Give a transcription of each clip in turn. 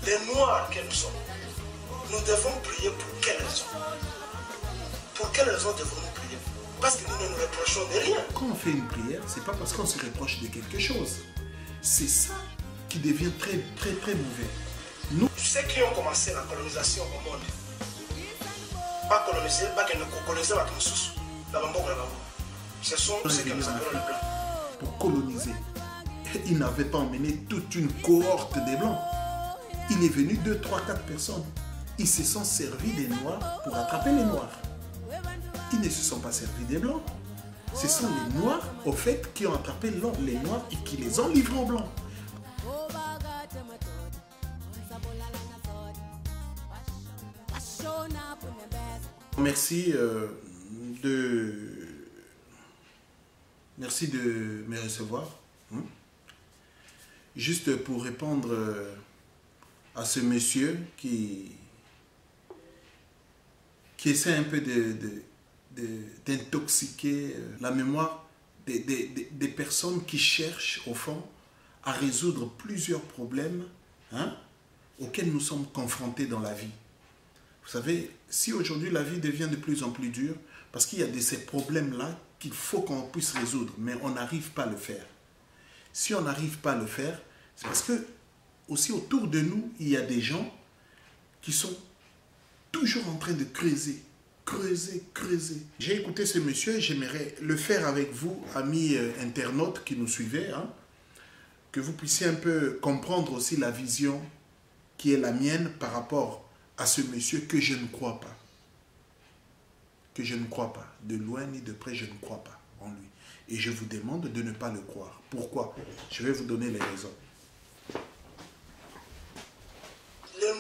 Les Noirs que nous sommes, nous devons prier pour quelle raison? Pour quelle raison devons-nous prier? Parce que nous ne nous reprochons de rien. Quand on fait une prière, c'est pas parce qu'on se reproche de quelque chose. C'est ça qui devient très mauvais. Nous, Ceux qui ont commencé la colonisation au monde, pas coloniser, pas que nous coloniser la Transousse, la Bambo, ce sont ceux que nous appelons les Blancs. pour coloniser, il n'avait pas emmené toute une cohorte des Blancs. Il est venu 2, 3, 4 personnes. Ils se sont servis des Noirs pour attraper les Noirs. Ils ne se sont pas servis des Blancs. Ce sont les Noirs, au fait, qui ont attrapé les Noirs et qui les ont livrés aux Blancs. Merci merci de me recevoir. Juste pour répondre à ce monsieur qui essaie un peu d'intoxiquer la mémoire des personnes qui cherchent au fond à résoudre plusieurs problèmes auxquels nous sommes confrontés dans la vie. Vous savez, si aujourd'hui la vie devient de plus en plus dure, parce qu'il y a de ces problèmes-là qu'il faut qu'on puisse résoudre, mais on n'arrive pas à le faire. Si on n'arrive pas à le faire, c'est parce que aussi autour de nous, il y a des gens qui sont toujours en train de creuser. J'ai écouté ce monsieur et j'aimerais le faire avec vous, amis internautes qui nous suivez, que vous puissiez un peu comprendre aussi la vision qui est la mienne par rapport à ce monsieur que je ne crois pas. Que je ne crois pas. De loin ni de près, je ne crois pas en lui. Et je vous demande de ne pas le croire. Pourquoi? Je vais vous donner les raisons. Les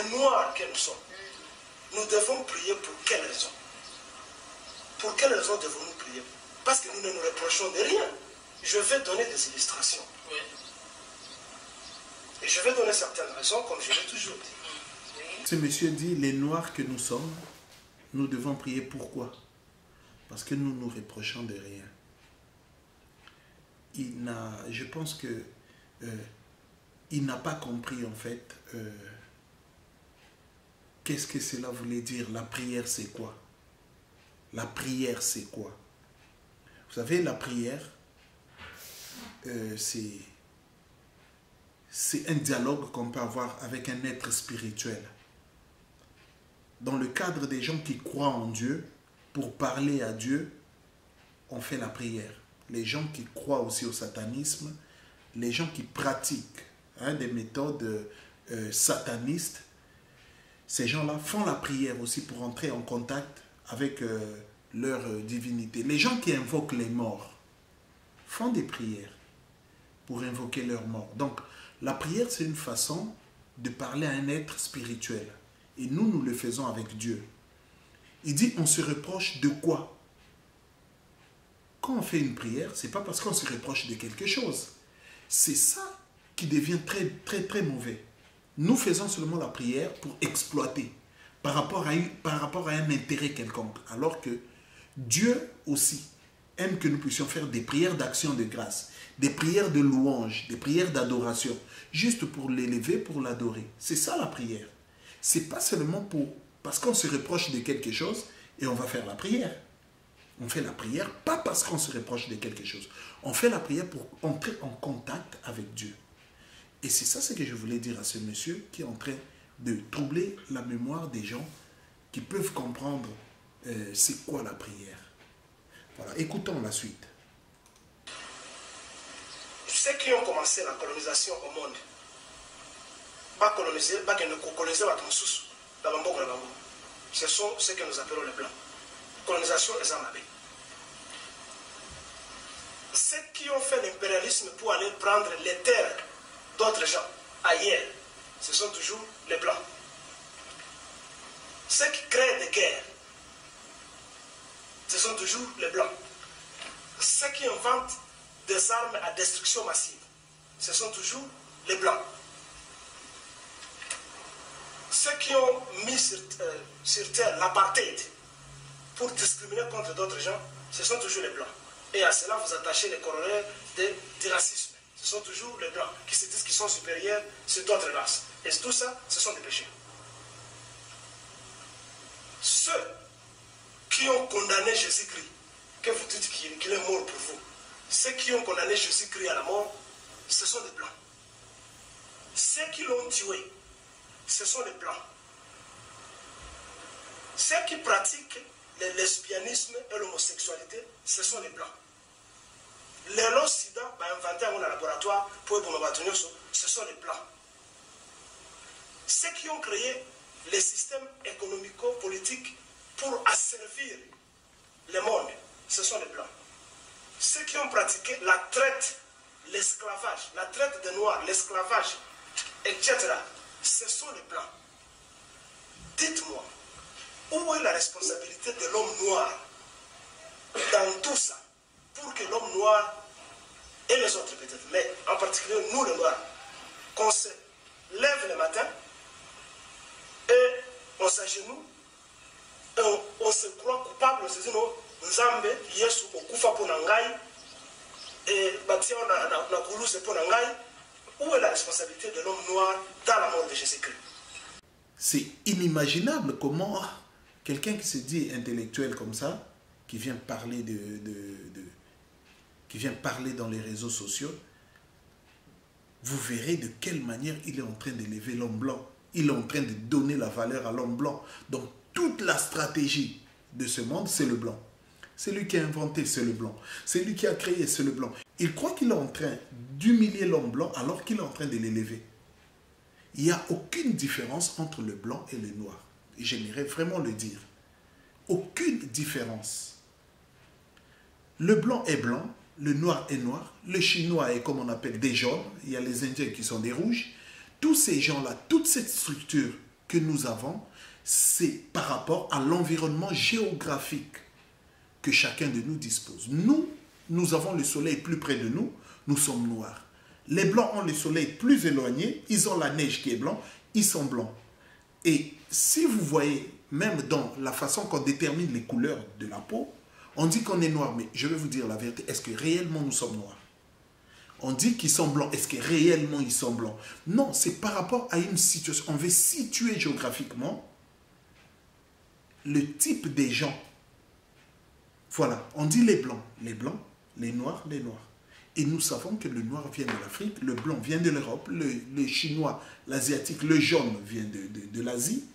Noirs que nous sommes, nous devons prier pour quelle raison? Pour quelle raison devons-nous prier? Parce que nous ne nous reprochons de rien. Je vais donner des illustrations. Oui. Et je vais donner certaines raisons, comme je l'ai toujours dit. Ce monsieur dit, les Noirs que nous sommes, nous devons prier. Pourquoi? Parce que nous nous reprochons de rien. Je pense que il n'a pas compris en fait qu'est-ce que cela voulait dire. La prière, c'est quoi? La prière, c'est quoi? Vous savez, la prière, c'est un dialogue qu'on peut avoir avec un être spirituel. Dans le cadre des gens qui croient en Dieu, pour parler à Dieu, on fait la prière. Les gens qui croient aussi au satanisme, les gens qui pratiquent des méthodes satanistes, ces gens-là font la prière aussi pour entrer en contact avec leur divinité. Les gens qui invoquent les morts font des prières pour invoquer leurs morts. Donc, la prière, c'est une façon de parler à un être spirituel. Et nous, nous le faisons avec Dieu. Il dit, on se reproche de quoi? Quand on fait une prière, ce n'est pas parce qu'on se reproche de quelque chose. C'est ça qui devient très mauvais. Nous faisons seulement la prière pour exploiter par rapport à un intérêt quelconque. Alors que Dieu aussi aime que nous puissions faire des prières d'action de grâce, des prières de louange, des prières d'adoration, juste pour l'élever, pour l'adorer. C'est ça la prière. Ce n'est pas seulement parce qu'on se reproche de quelque chose et on va faire la prière. On fait la prière pas parce qu'on se reproche de quelque chose. On fait la prière pour entrer en contact avec Dieu. Et c'est ça ce que je voulais dire à ce monsieur qui est en train de troubler la mémoire des gens qui peuvent comprendre c'est quoi la prière. Voilà, écoutons la suite. Ceux qui ont commencé la colonisation au monde, pas coloniser, pas que nous coloniser la Transousse, la Bambo, ce sont ceux que nous appelons les Blancs. Colonisation et Zamabé. Ceux qui ont fait l'impérialisme pour aller prendre les terres d'autres gens ailleurs, ce sont toujours les Blancs. Ceux qui créent des guerres, ce sont toujours les Blancs. Ceux qui inventent des armes à destruction massive, ce sont toujours les Blancs. Ceux qui ont mis sur terre l'apartheid pour discriminer contre d'autres gens, ce sont toujours les Blancs. Et à cela, vous attachez les corollaires du racisme. Ce sont toujours les blancs qui se disent qu'ils sont supérieurs sur d'autres races. Et tout ça, ce sont des péchés. Ceux qui ont condamné Jésus-Christ, que vous dites qu'il est mort pour vous, ceux qui ont condamné Jésus-Christ à la mort, ce sont des blancs. Ceux qui l'ont tué, ce sont les blancs. Ceux qui pratiquent le lesbianisme et l'homosexualité, ce sont les blancs. Les lots sida, inventés dans le laboratoire pour ce sont les blancs. Ceux qui ont créé les systèmes économico-politiques pour asservir le monde, ce sont les blancs. Ceux qui ont pratiqué la traite, l'esclavage, la traite des noirs, l'esclavage, etc., ce sont les blancs. Dites-moi, où est la responsabilité de l'homme noir dans tout ça, pour que l'homme noir et les autres peut-être, mais en particulier nous les noirs, qu'on se lève le matin et on s'agenouille et on se croit coupable, on se dit non, Nzambe, Yesu, okufa pour Nangai et Batia na Koulouse pour Nangai. Où est la responsabilité de l'homme noir dans la mort de Jésus-Christ? C'est inimaginable comment quelqu'un qui se dit intellectuel comme ça, qui vient parler qui vient parler dans les réseaux sociaux, vous verrez de quelle manière il est en train d'élever l'homme blanc. Il est en train de donner la valeur à l'homme blanc. Donc toute la stratégie de ce monde, c'est le blanc. C'est lui qui a inventé, c'est le blanc. C'est lui qui a créé, c'est le blanc. Il croit qu'il est en train d'humilier l'homme blanc alors qu'il est en train de l'élever. Il n'y a aucune différence entre le blanc et le noir. Et j'aimerais vraiment le dire. Aucune différence. Le blanc est blanc, le noir est noir, le chinois est comme on appelle des jaunes, il y a les indiens qui sont des rouges. Tous ces gens-là, toute cette structure que nous avons, c'est par rapport à l'environnement géographique que chacun de nous dispose. Nous avons le soleil plus près de nous, nous sommes noirs. Les blancs ont le soleil plus éloigné, ils ont la neige qui est blanc, ils sont blancs. Et si vous voyez, même dans la façon qu'on détermine les couleurs de la peau, on dit qu'on est noir, mais je vais vous dire la vérité, est-ce que réellement nous sommes noirs? On dit qu'ils sont blancs, est-ce que réellement ils sont blancs? Non, c'est par rapport à une situation. On veut situer géographiquement le type des gens. Voilà, on dit les blancs, les noirs, les noirs. Et nous savons que le noir vient de l'Afrique, le blanc vient de l'Europe, le chinois, l'asiatique, le jaune vient de l'Asie.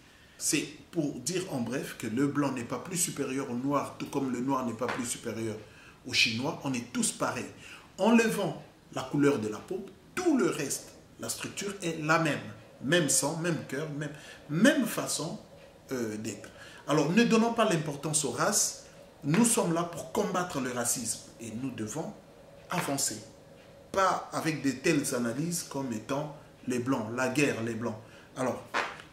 C'est pour dire en bref que le blanc n'est pas plus supérieur au noir, tout comme le noir n'est pas plus supérieur au chinois. On est tous pareils. Enlevant la couleur de la peau, tout le reste, la structure est la même. Même sang, même cœur, même façon d'être. Alors ne donnons pas l'importance aux races. Nous sommes là pour combattre le racisme et nous devons avancer. Pas avec de telles analyses comme étant les blancs, la guerre, les blancs. Alors,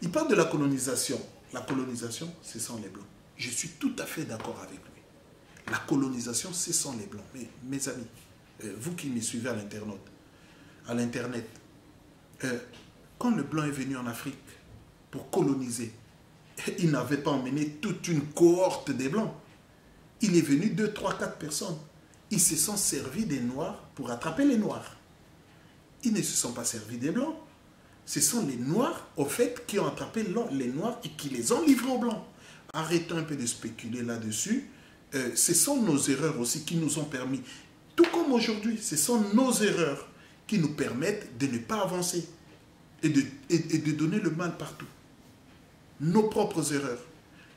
il parle de la colonisation. La colonisation, ce sont les blancs. Je suis tout à fait d'accord avec lui. La colonisation, ce sont les blancs. Mais mes amis, vous qui me suivez à l'Internet, quand le blanc est venu en Afrique pour coloniser, il n'avait pas emmené toute une cohorte des blancs. Il est venu 2, 3, 4 personnes. Ils se sont servis des noirs pour attraper les noirs. Ils ne se sont pas servis des blancs. Ce sont les noirs, au fait, qui ont attrapé les noirs et qui les ont livrés aux blancs. Arrêtons un peu de spéculer là-dessus. Ce sont nos erreurs aussi qui nous ont permis, tout comme aujourd'hui, ce sont nos erreurs qui nous permettent de ne pas avancer et de donner le mal partout. Nos propres erreurs.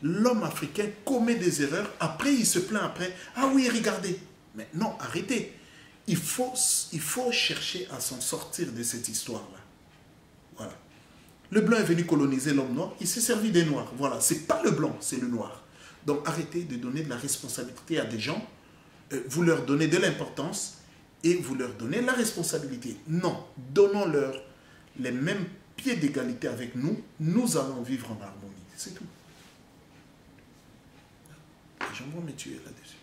L'homme africain commet des erreurs, après il se plaint après. Ah oui, regardez. Mais non, arrêtez. Il faut chercher à s'en sortir de cette histoire-là. Voilà. Le blanc est venu coloniser l'homme noir, il s'est servi des noirs. Voilà, c'est pas le blanc, c'est le noir. Donc arrêtez de donner de la responsabilité à des gens. Vous leur donnez de l'importance et vous leur donnez la responsabilité. Non, donnons-leur les mêmes pieds d'égalité avec nous. Nous allons vivre en harmonie. C'est tout. Les gens vont me tuer là-dessus.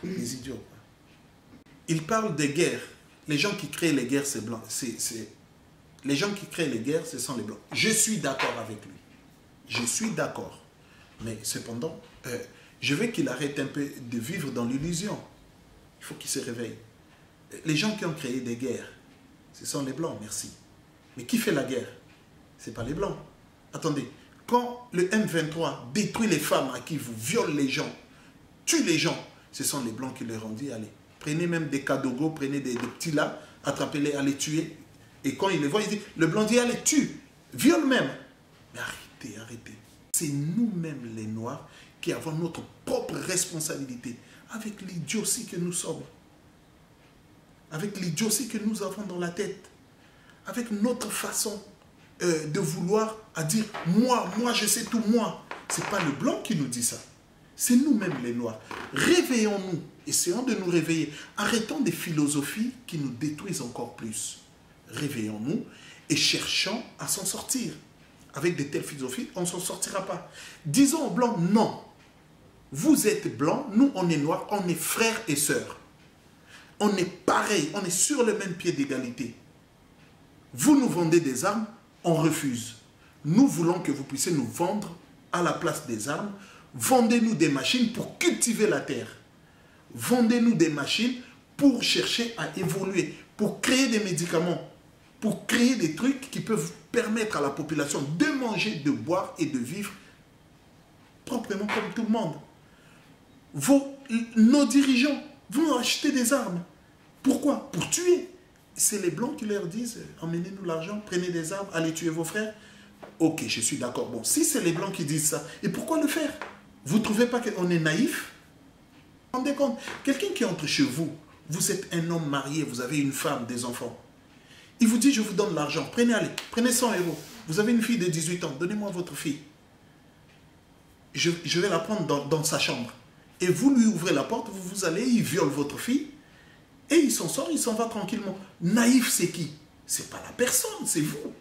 Les idiots. Il parle des guerres. Les gens qui créent les guerres, c'est blanc. Les gens qui créent les guerres, ce sont les blancs. Je suis d'accord avec lui. Je suis d'accord. Mais cependant, je veux qu'il arrête un peu de vivre dans l'illusion. Il faut qu'il se réveille. Les gens qui ont créé des guerres, Ce sont les Blancs, merci. Mais qui fait la guerre? Ce n'est pas les Blancs. Attendez, quand le M23 détruit les femmes à qui vous viole les gens, tue les gens, ce sont les Blancs qui leur ont dit, allez, prenez même des Kadogo, prenez des petits là, attrapez-les, allez tuer. Et quand il les voit, il dit, le Blanc dit, allez, tue, viole même. Mais arrêtez, arrêtez. C'est nous-mêmes les Noirs qui avons notre propre responsabilité avec l'idiotie que nous sommes. Avec l'idiotie que nous avons dans la tête. Avec notre façon de vouloir à dire, moi je sais tout, moi. Ce n'est pas le Blanc qui nous dit ça. C'est nous-mêmes les Noirs. Réveillons-nous, essayons de nous réveiller. Arrêtons des philosophies qui nous détruisent encore plus. Réveillons-nous et cherchons à s'en sortir. Avec de telles philosophies, on ne s'en sortira pas. Disons aux Blancs, non. Vous êtes Blancs, nous on est Noirs, on est frères et sœurs. On est pareil, on est sur le même pied d'égalité. Vous nous vendez des armes, on refuse. Nous voulons que vous puissiez nous vendre à la place des armes. Vendez-nous des machines pour cultiver la terre. Vendez-nous des machines pour chercher à évoluer, pour créer des médicaments, pour créer des trucs qui peuvent permettre à la population de manger, de boire et de vivre proprement comme tout le monde. Nos dirigeants vont acheter des armes. Pourquoi? Pour tuer. C'est les Blancs qui leur disent, emmenez-nous l'argent, prenez des armes, allez tuer vos frères. Ok, je suis d'accord. Bon, si c'est les Blancs qui disent ça, et pourquoi le faire? Vous ne trouvez pas qu'on est naïf? Vous vous rendez compte? Quelqu'un qui entre chez vous, vous êtes un homme marié, vous avez une femme, des enfants. Il vous dit, je vous donne l'argent, prenez 100 €. Vous avez une fille de 18 ans, donnez-moi votre fille. Je vais la prendre dans sa chambre. Et vous lui ouvrez la porte, vous allez, il viole votre fille. Et il s'en sort, il s'en va tranquillement. Naïf, c'est qui? C'est pas la personne, c'est vous.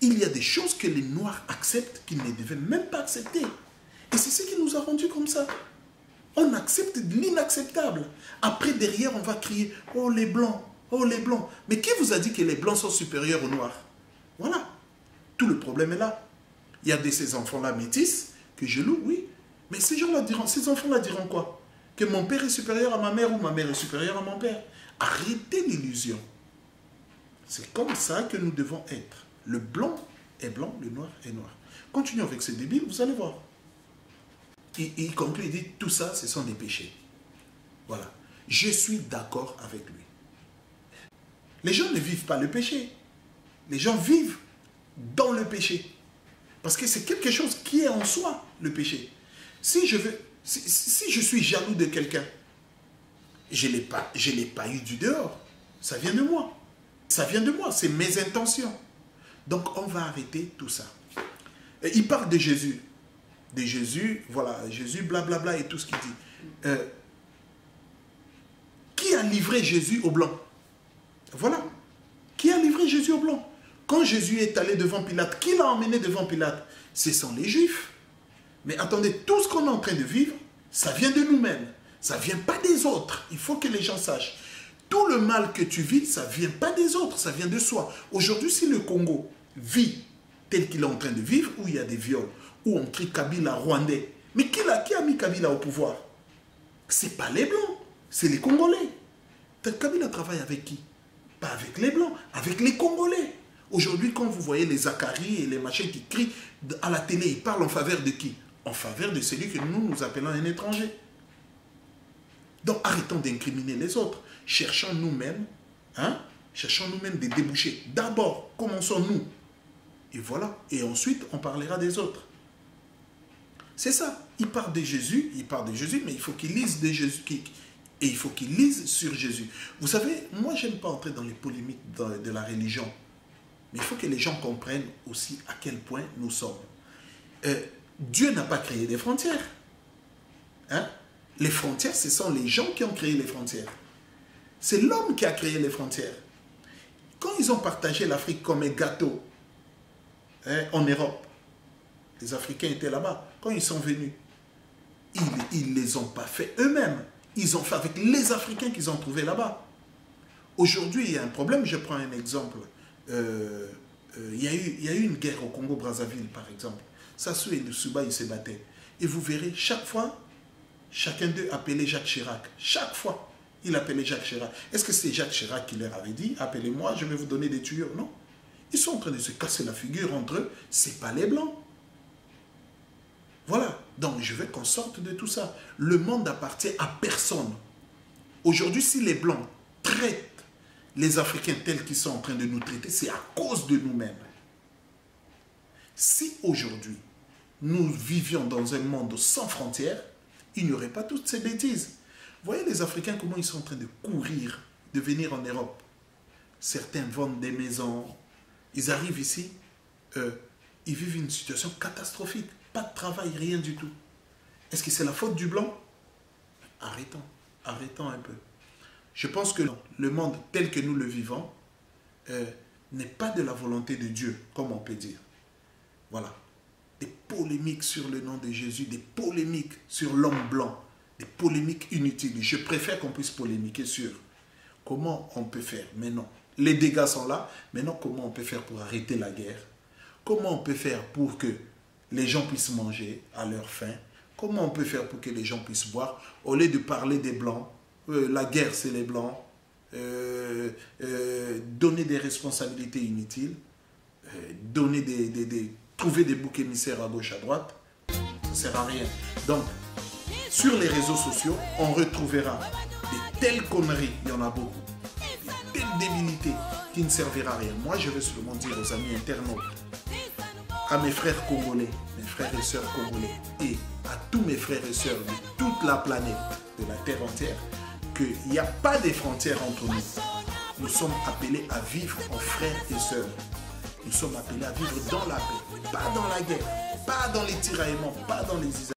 Il y a des choses que les Noirs acceptent qu'ils ne devaient même pas accepter. Et c'est ce qui nous a rendus comme ça. On accepte l'inacceptable. Après, derrière, on va crier, oh les Blancs, oh les Blancs. Mais qui vous a dit que les Blancs sont supérieurs aux Noirs? Voilà. Tout le problème est là. Il y a ces enfants-là métis que je loue, oui. Mais ces enfants-là diront quoi? Que mon père est supérieur à ma mère ou ma mère est supérieure à mon père. Arrêtez l'illusion. C'est comme ça que nous devons être. Le blanc est blanc, le noir est noir. Continuons avec ce débile, vous allez voir. Il conclut, il dit, tout ça, ce sont des péchés. Voilà. Je suis d'accord avec lui. Les gens ne vivent pas le péché. Les gens vivent dans le péché. Parce que c'est quelque chose qui est en soi, le péché. Si je suis jaloux de quelqu'un, je ne l'ai pas eu du dehors. Ça vient de moi. Ça vient de moi, c'est mes intentions. Donc on va arrêter tout ça. Et il parle de Jésus. De Jésus, voilà, Jésus, blablabla et tout ce qu'il dit. Qui a livré Jésus aux Blancs? Voilà. Qui a livré Jésus aux Blancs? Quand Jésus est allé devant Pilate, qui l'a emmené devant Pilate? Ce sont les Juifs. Mais attendez, tout ce qu'on est en train de vivre, ça vient de nous-mêmes. Ça ne vient pas des autres. Il faut que les gens sachent. Tout le mal que tu vis, ça ne vient pas des autres, ça vient de soi. Aujourd'hui, si le Congo vit tel qu'il est en train de vivre, où il y a des viols, où on crie Kabila rwandais, mais qui a mis Kabila au pouvoir? Ce n'est pas les Blancs, c'est les Congolais. Kabila travaille avec qui? Pas avec les Blancs, avec les Congolais. Aujourd'hui, quand vous voyez les Zachary et les machins qui crient à la télé, ils parlent en faveur de qui? En faveur de celui que nous appelons un étranger. Donc arrêtons d'incriminer les autres. Cherchons nous-mêmes, cherchons nous-mêmes des débouchés. D'abord, commençons-nous. Et voilà. Et ensuite, on parlera des autres. C'est ça. Il parle de Jésus, mais il faut qu'il lise de Jésus. Et il faut qu'il lise sur Jésus. Vous savez, moi, je n'aime pas entrer dans les polémiques de la religion. Mais il faut que les gens comprennent aussi à quel point nous sommes. Dieu n'a pas créé des frontières. Les frontières, ce sont les gens qui ont créé les frontières. C'est l'homme qui a créé les frontières. Quand ils ont partagé l'Afrique comme un gâteau en Europe, les Africains étaient là-bas. Quand ils sont venus, ils ne les ont pas fait eux-mêmes. Ils ont fait avec les Africains qu'ils ont trouvés là-bas. Aujourd'hui, il y a un problème. Je prends un exemple. Il y a eu une guerre au Congo-Brazzaville, par exemple. Sassou et Lussuba, ils se battaient. Et vous verrez, chaque fois, chacun d'eux appelait Jacques Chirac. Chaque fois, Il appelait Jacques Chirac. Est-ce que c'est Jacques Chirac qui leur avait dit, appelez-moi, je vais vous donner des tuyaux? Non. Ils sont en train de se casser la figure entre eux. Ce n'est pas les Blancs. Voilà. Donc, je veux qu'on sorte de tout ça. Le monde appartient à personne. Aujourd'hui, si les Blancs traitent les Africains tels qu'ils sont en train de nous traiter, c'est à cause de nous-mêmes. Si aujourd'hui, nous vivions dans un monde sans frontières, il n'y aurait pas toutes ces bêtises. Vous voyez les Africains, comment ils sont en train de courir, de venir en Europe. Certains vendent des maisons. Ils arrivent ici, ils vivent une situation catastrophique. Pas de travail, rien du tout. Est-ce que c'est la faute du blanc? Arrêtons, arrêtons un peu. Je pense que le monde tel que nous le vivons n'est pas de la volonté de Dieu, comme on peut dire. Voilà. Des polémiques sur le nom de Jésus, des polémiques sur l'homme blanc, des polémiques inutiles. Je préfère qu'on puisse polémiquer sur comment on peut faire. Mais non, les dégâts sont là. Maintenant, comment on peut faire pour arrêter la guerre? Comment on peut faire pour que les gens puissent manger à leur faim? Comment on peut faire pour que les gens puissent boire? Au lieu de parler des Blancs, la guerre c'est les Blancs, donner des responsabilités inutiles, trouver des boucs émissaires à gauche à droite, ça ne sert à rien. Donc, sur les réseaux sociaux, on retrouvera de telles conneries, il y en a beaucoup, de telles débilités qui ne servira à rien. Moi, je veux seulement dire aux amis internautes, à mes frères congolais, mes frères et sœurs congolais, et à tous mes frères et sœurs de toute la planète, de la terre entière, qu'il n'y a pas de frontières entre nous. Nous sommes appelés à vivre en frères et sœurs. Nous sommes appelés à vivre dans la paix, pas dans la guerre, pas dans les tiraillements, pas dans les